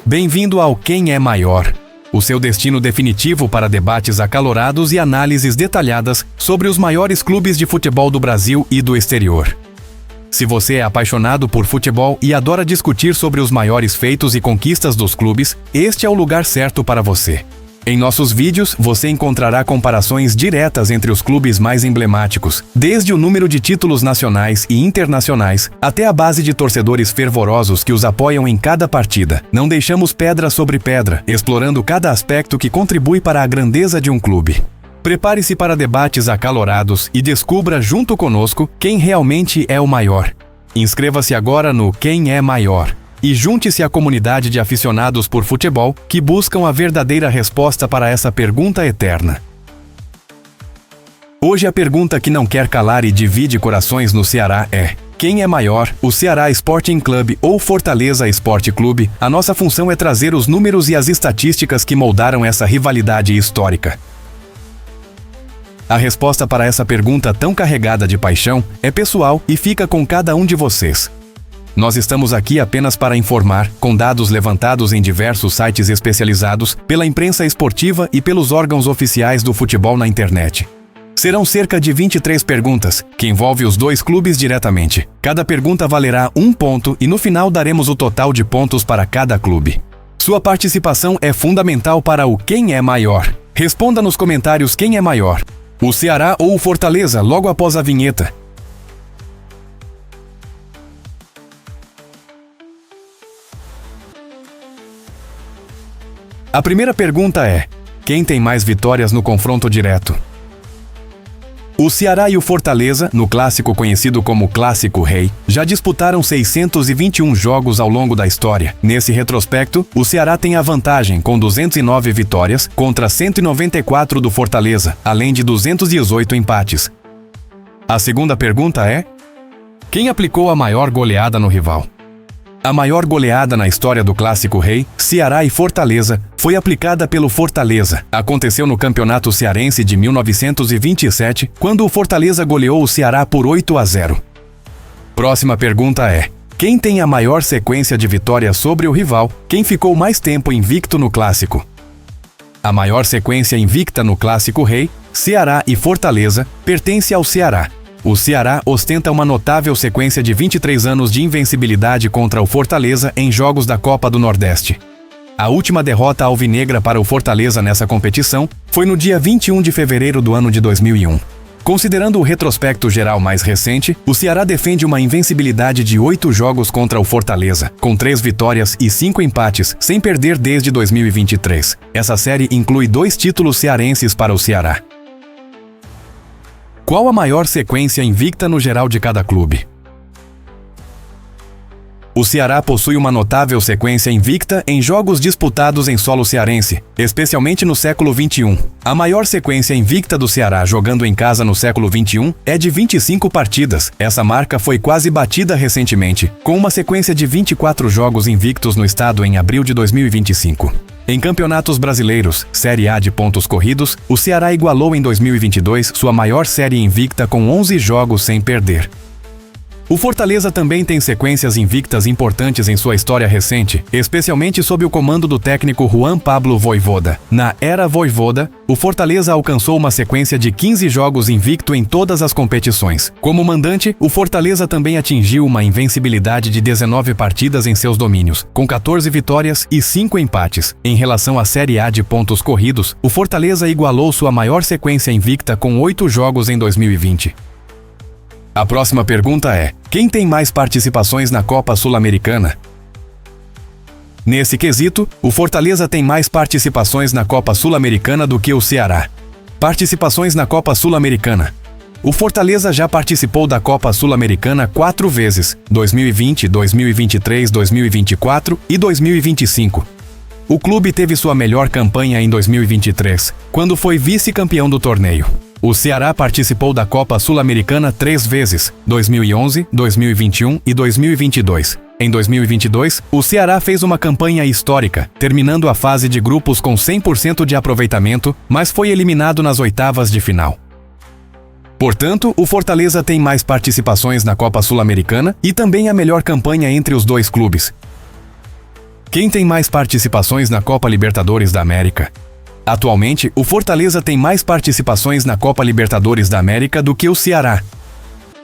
Bem-vindo ao Quem é Maior, o seu destino definitivo para debates acalorados e análises detalhadas sobre os maiores clubes de futebol do Brasil e do exterior. Se você é apaixonado por futebol e adora discutir sobre os maiores feitos e conquistas dos clubes, este é o lugar certo para você. Em nossos vídeos, você encontrará comparações diretas entre os clubes mais emblemáticos, desde o número de títulos nacionais e internacionais, até a base de torcedores fervorosos que os apoiam em cada partida. Não deixamos pedra sobre pedra, explorando cada aspecto que contribui para a grandeza de um clube. Prepare-se para debates acalorados e descubra junto conosco quem realmente é o maior. Inscreva-se agora no Quem é Maior e junte-se à comunidade de aficionados por futebol que buscam a verdadeira resposta para essa pergunta eterna. Hoje a pergunta que não quer calar e divide corações no Ceará é: quem é maior, o Ceará Sporting Clube ou Fortaleza Esporte Clube? A nossa função é trazer os números e as estatísticas que moldaram essa rivalidade histórica. A resposta para essa pergunta tão carregada de paixão é pessoal e fica com cada um de vocês. Nós estamos aqui apenas para informar, com dados levantados em diversos sites especializados, pela imprensa esportiva e pelos órgãos oficiais do futebol na internet. Serão cerca de 23 perguntas, que envolvem os dois clubes diretamente. Cada pergunta valerá 1 ponto e no final daremos o total de pontos para cada clube. Sua participação é fundamental para o Quem é Maior. Responda nos comentários quem é maior: o Ceará ou o Fortaleza, logo após a vinheta. A primeira pergunta é: quem tem mais vitórias no confronto direto? O Ceará e o Fortaleza, no clássico conhecido como Clássico Rei, já disputaram 621 jogos ao longo da história. Nesse retrospecto, o Ceará tem a vantagem com 209 vitórias contra 194 do Fortaleza, além de 218 empates. A segunda pergunta é: quem aplicou a maior goleada no rival? A maior goleada na história do Clássico Rei, Ceará e Fortaleza, foi aplicada pelo Fortaleza. Aconteceu no Campeonato Cearense de 1927, quando o Fortaleza goleou o Ceará por 8-0. Próxima pergunta é: quem tem a maior sequência de vitórias sobre o rival? Quem ficou mais tempo invicto no Clássico? A maior sequência invicta no Clássico Rei, Ceará e Fortaleza, pertence ao Ceará. O Ceará ostenta uma notável sequência de 23 anos de invencibilidade contra o Fortaleza em jogos da Copa do Nordeste. A última derrota alvinegra para o Fortaleza nessa competição foi no dia 21 de fevereiro do ano de 2001. Considerando o retrospecto geral mais recente, o Ceará defende uma invencibilidade de 8 jogos contra o Fortaleza, com 3 vitórias e 5 empates, sem perder desde 2023. Essa série inclui 2 títulos cearenses para o Ceará. Qual a maior sequência invicta no geral de cada clube? O Ceará possui uma notável sequência invicta em jogos disputados em solo cearense, especialmente no século XXI. A maior sequência invicta do Ceará jogando em casa no século XXI é de 25 partidas. Essa marca foi quase batida recentemente, com uma sequência de 24 jogos invictos no estado em abril de 2025. Em campeonatos brasileiros, Série A de pontos corridos, o Ceará igualou em 2022 sua maior série invicta com 11 jogos sem perder. O Fortaleza também tem sequências invictas importantes em sua história recente, especialmente sob o comando do técnico Juan Pablo Vojvoda. Na era Vojvoda, o Fortaleza alcançou uma sequência de 15 jogos invicto em todas as competições. Como mandante, o Fortaleza também atingiu uma invencibilidade de 19 partidas em seus domínios, com 14 vitórias e 5 empates. Em relação à Série A de pontos corridos, o Fortaleza igualou sua maior sequência invicta com 8 jogos em 2020. A próxima pergunta é: quem tem mais participações na Copa Sul-Americana? Nesse quesito, o Fortaleza tem mais participações na Copa Sul-Americana do que o Ceará. Participações na Copa Sul-Americana. O Fortaleza já participou da Copa Sul-Americana 4 vezes: 2020, 2023, 2024 e 2025. O clube teve sua melhor campanha em 2023, quando foi vice-campeão do torneio. O Ceará participou da Copa Sul-Americana 3 vezes: 2011, 2021 e 2022. Em 2022, o Ceará fez uma campanha histórica, terminando a fase de grupos com 100% de aproveitamento, mas foi eliminado nas oitavas de final. Portanto, o Fortaleza tem mais participações na Copa Sul-Americana e também a melhor campanha entre os dois clubes. Quem tem mais participações na Copa Libertadores da América? Atualmente, o Fortaleza tem mais participações na Copa Libertadores da América do que o Ceará.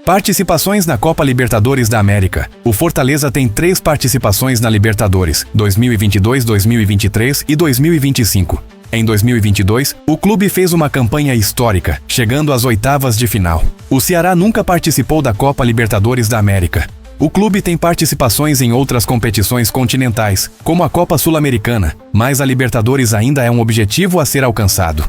Participações na Copa Libertadores da América. O Fortaleza tem 3 participações na Libertadores, 2022, 2023 e 2025. Em 2022, o clube fez uma campanha histórica, chegando às oitavas de final. O Ceará nunca participou da Copa Libertadores da América. O clube tem participações em outras competições continentais, como a Copa Sul-Americana, mas a Libertadores ainda é um objetivo a ser alcançado.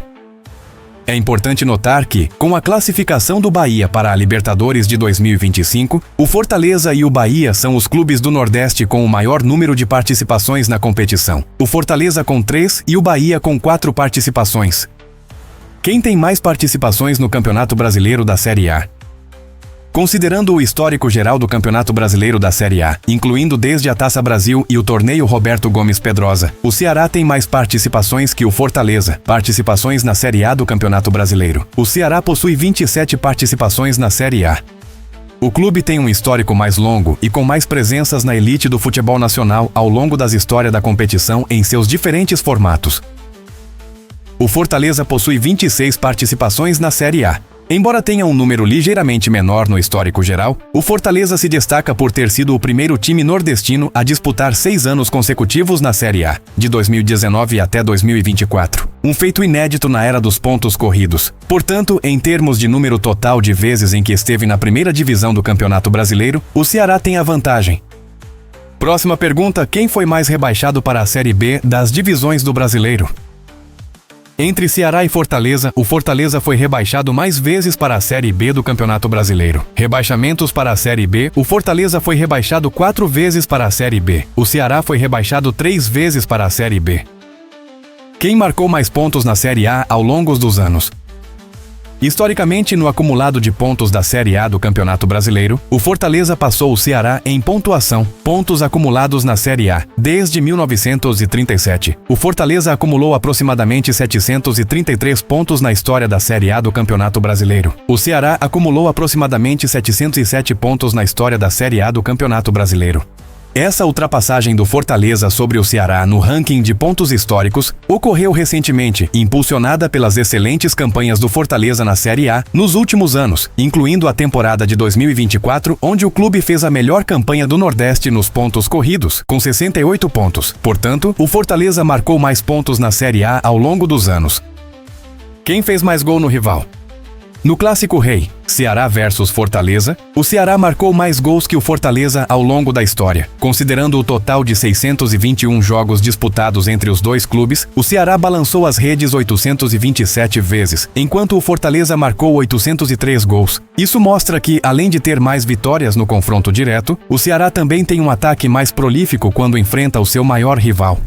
É importante notar que, com a classificação do Bahia para a Libertadores de 2025, o Fortaleza e o Bahia são os clubes do Nordeste com o maior número de participações na competição. O Fortaleza com 3 e o Bahia com 4 participações. Quem tem mais participações no Campeonato Brasileiro da Série A? Considerando o histórico geral do Campeonato Brasileiro da Série A, incluindo desde a Taça Brasil e o torneio Roberto Gomes Pedrosa, o Ceará tem mais participações que o Fortaleza, participações na Série A do Campeonato Brasileiro. O Ceará possui 27 participações na Série A. O clube tem um histórico mais longo e com mais presenças na elite do futebol nacional ao longo das histórias da competição em seus diferentes formatos. O Fortaleza possui 26 participações na Série A. Embora tenha um número ligeiramente menor no histórico geral, o Fortaleza se destaca por ter sido o primeiro time nordestino a disputar 6 anos consecutivos na Série A, de 2019 até 2024. Um feito inédito na era dos pontos corridos. Portanto, em termos de número total de vezes em que esteve na primeira divisão do Campeonato Brasileiro, o Ceará tem a vantagem. Próxima pergunta: quem foi mais rebaixado para a Série B das divisões do Brasileiro? Entre Ceará e Fortaleza, o Fortaleza foi rebaixado mais vezes para a Série B do Campeonato Brasileiro. Rebaixamentos para a Série B: o Fortaleza foi rebaixado 4 vezes para a Série B. O Ceará foi rebaixado 3 vezes para a Série B. Quem marcou mais pontos na Série A ao longo dos anos? Historicamente, no acumulado de pontos da Série A do Campeonato Brasileiro, o Fortaleza passou o Ceará em pontuação, pontos acumulados na Série A. Desde 1937, o Fortaleza acumulou aproximadamente 733 pontos na história da Série A do Campeonato Brasileiro. O Ceará acumulou aproximadamente 707 pontos na história da Série A do Campeonato Brasileiro. Essa ultrapassagem do Fortaleza sobre o Ceará no ranking de pontos históricos ocorreu recentemente, impulsionada pelas excelentes campanhas do Fortaleza na Série A nos últimos anos, incluindo a temporada de 2024, onde o clube fez a melhor campanha do Nordeste nos pontos corridos, com 68 pontos. Portanto, o Fortaleza marcou mais pontos na Série A ao longo dos anos. Quem fez mais gol no rival? No Clássico Rei, Ceará versus Fortaleza, o Ceará marcou mais gols que o Fortaleza ao longo da história. Considerando o total de 621 jogos disputados entre os dois clubes, o Ceará balançou as redes 827 vezes, enquanto o Fortaleza marcou 803 gols. Isso mostra que, além de ter mais vitórias no confronto direto, o Ceará também tem um ataque mais prolífico quando enfrenta o seu maior rival.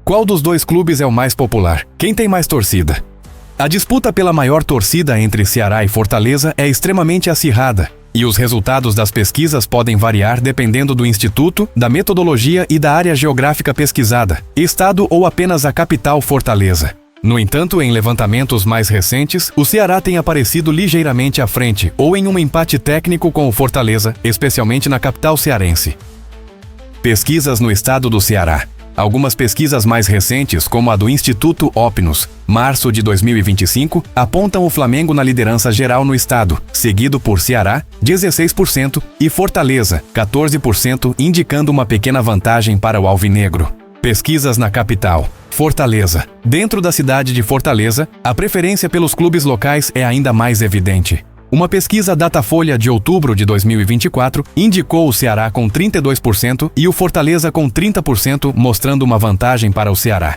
Qual dos dois clubes é o mais popular? Quem tem mais torcida? A disputa pela maior torcida entre Ceará e Fortaleza é extremamente acirrada, e os resultados das pesquisas podem variar dependendo do instituto, da metodologia e da área geográfica pesquisada, estado ou apenas a capital Fortaleza. No entanto, em levantamentos mais recentes, o Ceará tem aparecido ligeiramente à frente ou em um empate técnico com o Fortaleza, especialmente na capital cearense. Pesquisas no estado do Ceará. Algumas pesquisas mais recentes, como a do Instituto Opinus, março de 2025, apontam o Flamengo na liderança geral no estado, seguido por Ceará, 16%, e Fortaleza, 14%, indicando uma pequena vantagem para o alvinegro. Pesquisas na capital. Fortaleza. Dentro da cidade de Fortaleza, a preferência pelos clubes locais é ainda mais evidente. Uma pesquisa Datafolha de outubro de 2024 indicou o Ceará com 32% e o Fortaleza com 30%, mostrando uma vantagem para o Ceará.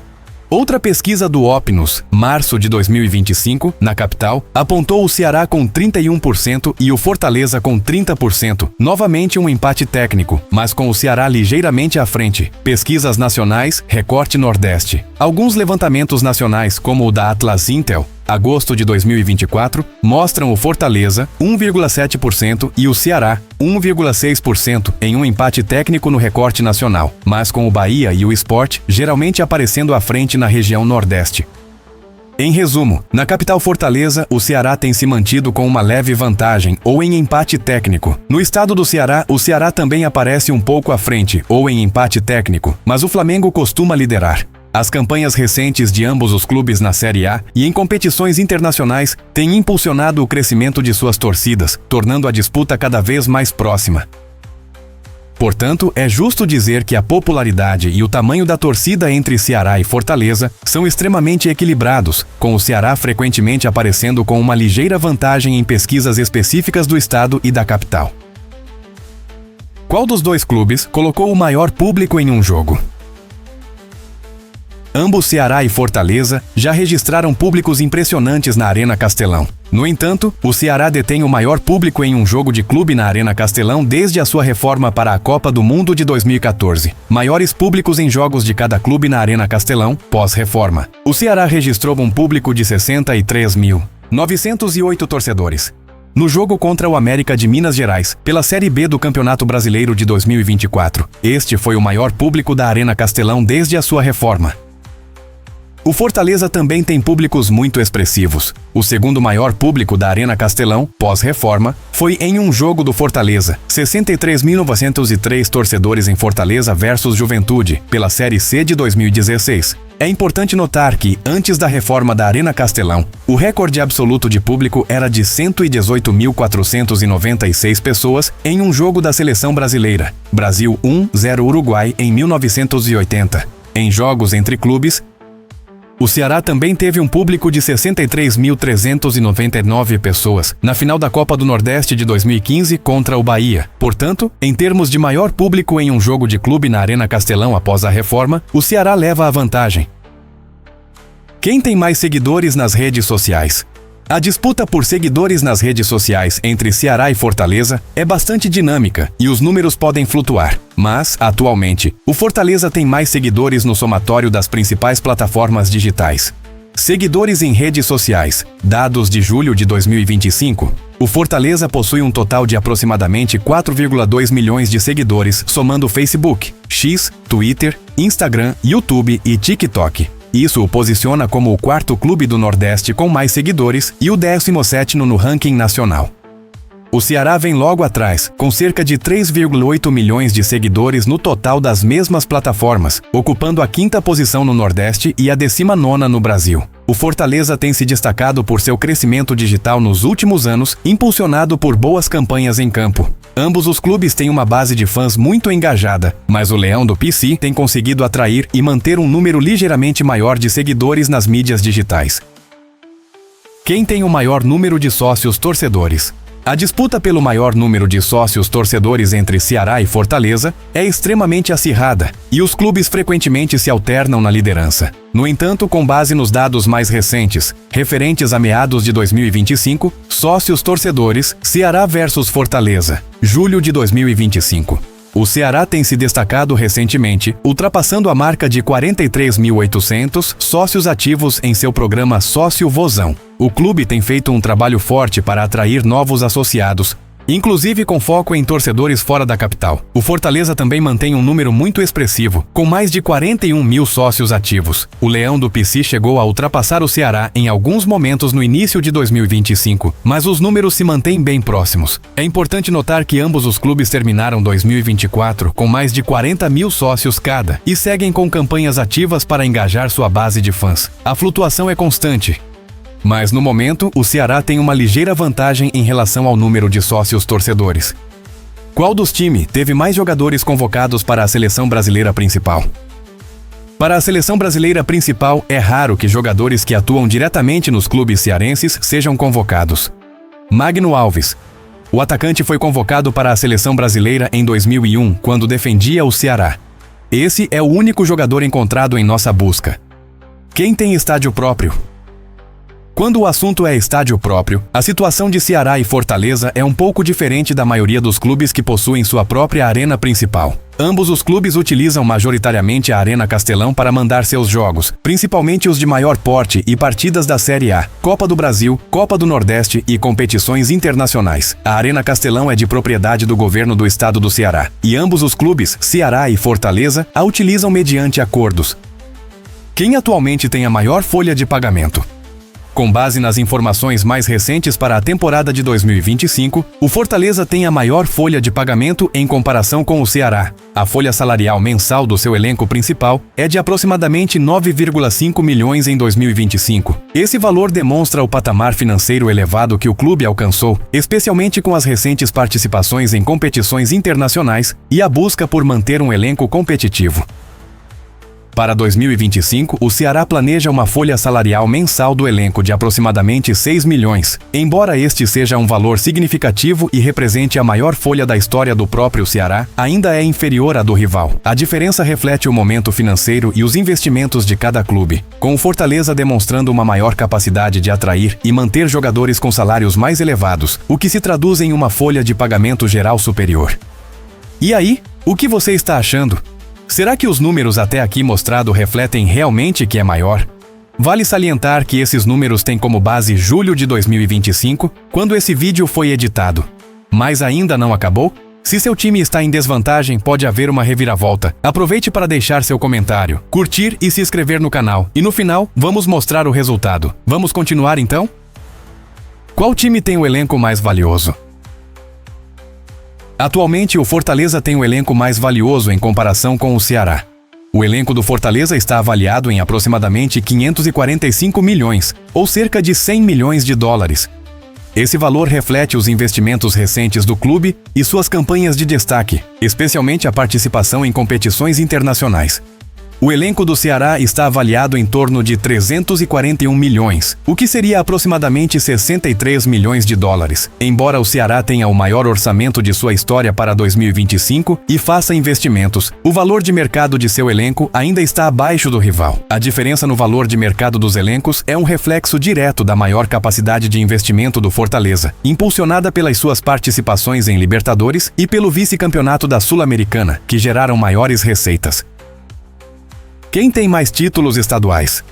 Outra pesquisa do Opinus, março de 2025, na capital, apontou o Ceará com 31% e o Fortaleza com 30%, novamente um empate técnico, mas com o Ceará ligeiramente à frente. Pesquisas nacionais, recorte Nordeste. Alguns levantamentos nacionais, como o da Atlas Intel, agosto de 2024, mostram o Fortaleza, 1,7%, e o Ceará, 1,6%, em um empate técnico no recorte nacional, mas com o Bahia e o Sport geralmente aparecendo à frente na região Nordeste. Em resumo, na capital Fortaleza, o Ceará tem se mantido com uma leve vantagem ou em empate técnico. No estado do Ceará, o Ceará também aparece um pouco à frente ou em empate técnico, mas o Flamengo costuma liderar. As campanhas recentes de ambos os clubes na Série A e em competições internacionais têm impulsionado o crescimento de suas torcidas, tornando a disputa cada vez mais próxima. Portanto, é justo dizer que a popularidade e o tamanho da torcida entre Ceará e Fortaleza são extremamente equilibrados, com o Ceará frequentemente aparecendo com uma ligeira vantagem em pesquisas específicas do estado e da capital. Qual dos dois clubes colocou o maior público em um jogo? Ambos Ceará e Fortaleza já registraram públicos impressionantes na Arena Castelão. No entanto, o Ceará detém o maior público em um jogo de clube na Arena Castelão desde a sua reforma para a Copa do Mundo de 2014. Maiores públicos em jogos de cada clube na Arena Castelão, pós-reforma. O Ceará registrou um público de 63.908 torcedores. No jogo contra o América de Minas Gerais, pela Série B do Campeonato Brasileiro de 2024, este foi o maior público da Arena Castelão desde a sua reforma. O Fortaleza também tem públicos muito expressivos. O segundo maior público da Arena Castelão, pós-reforma, foi em um jogo do Fortaleza, 63.903 torcedores em Fortaleza versus Juventude, pela Série C de 2016. É importante notar que, antes da reforma da Arena Castelão, o recorde absoluto de público era de 118.496 pessoas em um jogo da seleção brasileira, Brasil 1-0 Uruguai em 1980. Em jogos entre clubes, o Ceará também teve um público de 63.399 pessoas na final da Copa do Nordeste de 2015 contra o Bahia. Portanto, em termos de maior público em um jogo de clube na Arena Castelão após a reforma, o Ceará leva a vantagem. Quem tem mais seguidores nas redes sociais? A disputa por seguidores nas redes sociais entre Ceará e Fortaleza é bastante dinâmica e os números podem flutuar. Mas, atualmente, o Fortaleza tem mais seguidores no somatório das principais plataformas digitais. Seguidores em redes sociais. Dados de julho de 2025. O Fortaleza possui um total de aproximadamente 4,2 milhões de seguidores, somando Facebook, X, Twitter, Instagram, YouTube e TikTok. Isso o posiciona como o quarto clube do Nordeste com mais seguidores e o 17º no ranking nacional. O Ceará vem logo atrás, com cerca de 3,8 milhões de seguidores no total das mesmas plataformas, ocupando a quinta posição no Nordeste e a 19ª no Brasil. O Fortaleza tem se destacado por seu crescimento digital nos últimos anos, impulsionado por boas campanhas em campo. Ambos os clubes têm uma base de fãs muito engajada, mas o Leão do PC tem conseguido atrair e manter um número ligeiramente maior de seguidores nas mídias digitais. Quem tem o maior número de sócios torcedores? A disputa pelo maior número de sócios torcedores entre Ceará e Fortaleza é extremamente acirrada, e os clubes frequentemente se alternam na liderança. No entanto, com base nos dados mais recentes, referentes a meados de 2025, sócios torcedores, Ceará versus Fortaleza, julho de 2025. O Ceará tem se destacado recentemente, ultrapassando a marca de 43.800 sócios ativos em seu programa Sócio Vozão. O clube tem feito um trabalho forte para atrair novos associados, inclusive com foco em torcedores fora da capital. O Fortaleza também mantém um número muito expressivo, com mais de 41 mil sócios ativos. O Leão do PC chegou a ultrapassar o Ceará em alguns momentos no início de 2025, mas os números se mantêm bem próximos. É importante notar que ambos os clubes terminaram 2024 com mais de 40 mil sócios cada e seguem com campanhas ativas para engajar sua base de fãs. A flutuação é constante, mas no momento, o Ceará tem uma ligeira vantagem em relação ao número de sócios torcedores. Qual dos times teve mais jogadores convocados para a seleção brasileira principal? Para a seleção brasileira principal, é raro que jogadores que atuam diretamente nos clubes cearenses sejam convocados. Magno Alves. O atacante foi convocado para a seleção brasileira em 2001, quando defendia o Ceará. Esse é o único jogador encontrado em nossa busca. Quem tem estádio próprio? Quando o assunto é estádio próprio, a situação de Ceará e Fortaleza é um pouco diferente da maioria dos clubes que possuem sua própria arena principal. Ambos os clubes utilizam majoritariamente a Arena Castelão para mandar seus jogos, principalmente os de maior porte e partidas da Série A, Copa do Brasil, Copa do Nordeste e competições internacionais. A Arena Castelão é de propriedade do governo do estado do Ceará, e ambos os clubes, Ceará e Fortaleza, a utilizam mediante acordos. Quem atualmente tem a maior folha de pagamento? Com base nas informações mais recentes para a temporada de 2025, o Fortaleza tem a maior folha de pagamento em comparação com o Ceará. A folha salarial mensal do seu elenco principal é de aproximadamente 9,5 milhões em 2025. Esse valor demonstra o patamar financeiro elevado que o clube alcançou, especialmente com as recentes participações em competições internacionais e a busca por manter um elenco competitivo. Para 2025, o Ceará planeja uma folha salarial mensal do elenco de aproximadamente 6 milhões. Embora este seja um valor significativo e represente a maior folha da história do próprio Ceará, ainda é inferior à do rival. A diferença reflete o momento financeiro e os investimentos de cada clube, com o Fortaleza demonstrando uma maior capacidade de atrair e manter jogadores com salários mais elevados, o que se traduz em uma folha de pagamento geral superior. E aí, o que você está achando? Será que os números até aqui mostrados refletem realmente que é maior? Vale salientar que esses números têm como base julho de 2025, quando esse vídeo foi editado. Mas ainda não acabou? Se seu time está em desvantagem, pode haver uma reviravolta. Aproveite para deixar seu comentário, curtir e se inscrever no canal. E no final, vamos mostrar o resultado. Vamos continuar então? Qual time tem o elenco mais valioso? Atualmente, o Fortaleza tem o elenco mais valioso em comparação com o Ceará. O elenco do Fortaleza está avaliado em aproximadamente 545 milhões, ou cerca de 100 milhões de dólares. Esse valor reflete os investimentos recentes do clube e suas campanhas de destaque, especialmente a participação em competições internacionais. O elenco do Ceará está avaliado em torno de 341 milhões, o que seria aproximadamente 63 milhões de dólares. Embora o Ceará tenha o maior orçamento de sua história para 2025 e faça investimentos, o valor de mercado de seu elenco ainda está abaixo do rival. A diferença no valor de mercado dos elencos é um reflexo direto da maior capacidade de investimento do Fortaleza, impulsionada pelas suas participações em Libertadores e pelo vice-campeonato da Sul-Americana, que geraram maiores receitas. Quem tem mais títulos estaduais?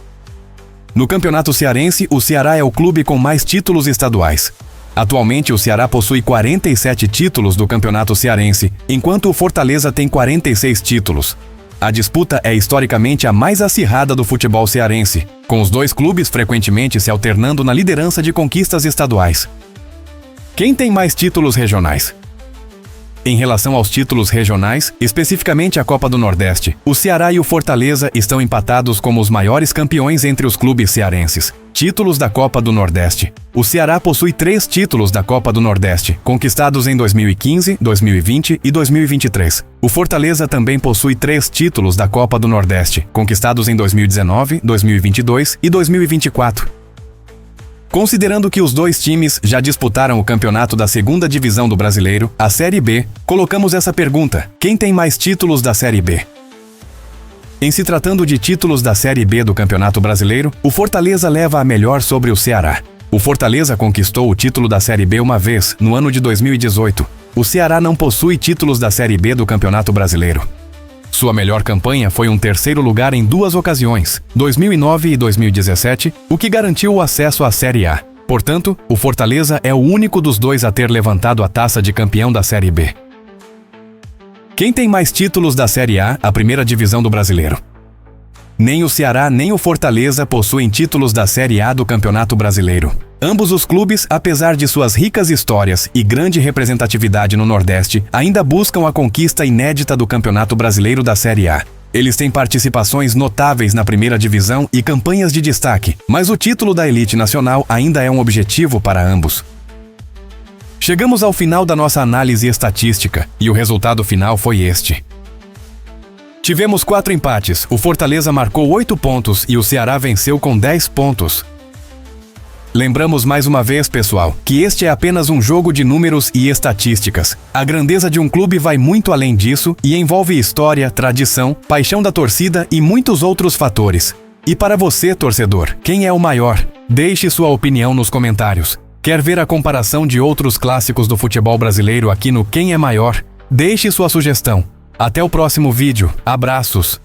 No Campeonato Cearense, o Ceará é o clube com mais títulos estaduais. Atualmente, o Ceará possui 47 títulos do Campeonato Cearense, enquanto o Fortaleza tem 46 títulos. A disputa é historicamente a mais acirrada do futebol cearense, com os dois clubes frequentemente se alternando na liderança de conquistas estaduais. Quem tem mais títulos regionais? Em relação aos títulos regionais, especificamente a Copa do Nordeste, o Ceará e o Fortaleza estão empatados como os maiores campeões entre os clubes cearenses. Títulos da Copa do Nordeste. O Ceará possui 3 títulos da Copa do Nordeste, conquistados em 2015, 2020 e 2023. O Fortaleza também possui 3 títulos da Copa do Nordeste, conquistados em 2019, 2022 e 2024. Considerando que os dois times já disputaram o campeonato da segunda divisão do Brasileiro, a Série B, colocamos essa pergunta: quem tem mais títulos da Série B? Em se tratando de títulos da Série B do Campeonato Brasileiro, o Fortaleza leva a melhor sobre o Ceará. O Fortaleza conquistou o título da Série B uma vez, no ano de 2018. O Ceará não possui títulos da Série B do Campeonato Brasileiro. Sua melhor campanha foi um 3º lugar em 2 ocasiões, 2009 e 2017, o que garantiu o acesso à Série A. Portanto, o Fortaleza é o único dos dois a ter levantado a taça de campeão da Série B. Quem tem mais títulos da Série A, a primeira divisão do Brasileiro? Nem o Ceará nem o Fortaleza possuem títulos da Série A do Campeonato Brasileiro. Ambos os clubes, apesar de suas ricas histórias e grande representatividade no Nordeste, ainda buscam a conquista inédita do Campeonato Brasileiro da Série A. Eles têm participações notáveis na primeira divisão e campanhas de destaque, mas o título da elite nacional ainda é um objetivo para ambos. Chegamos ao final da nossa análise estatística, e o resultado final foi este. Tivemos 4 empates, o Fortaleza marcou 8 pontos e o Ceará venceu com 10 pontos. Lembramos mais uma vez, pessoal, que este é apenas um jogo de números e estatísticas. A grandeza de um clube vai muito além disso e envolve história, tradição, paixão da torcida e muitos outros fatores. E para você, torcedor, quem é o maior? Deixe sua opinião nos comentários. Quer ver a comparação de outros clássicos do futebol brasileiro aqui no Quem é Maior? Deixe sua sugestão. Até o próximo vídeo. Abraços!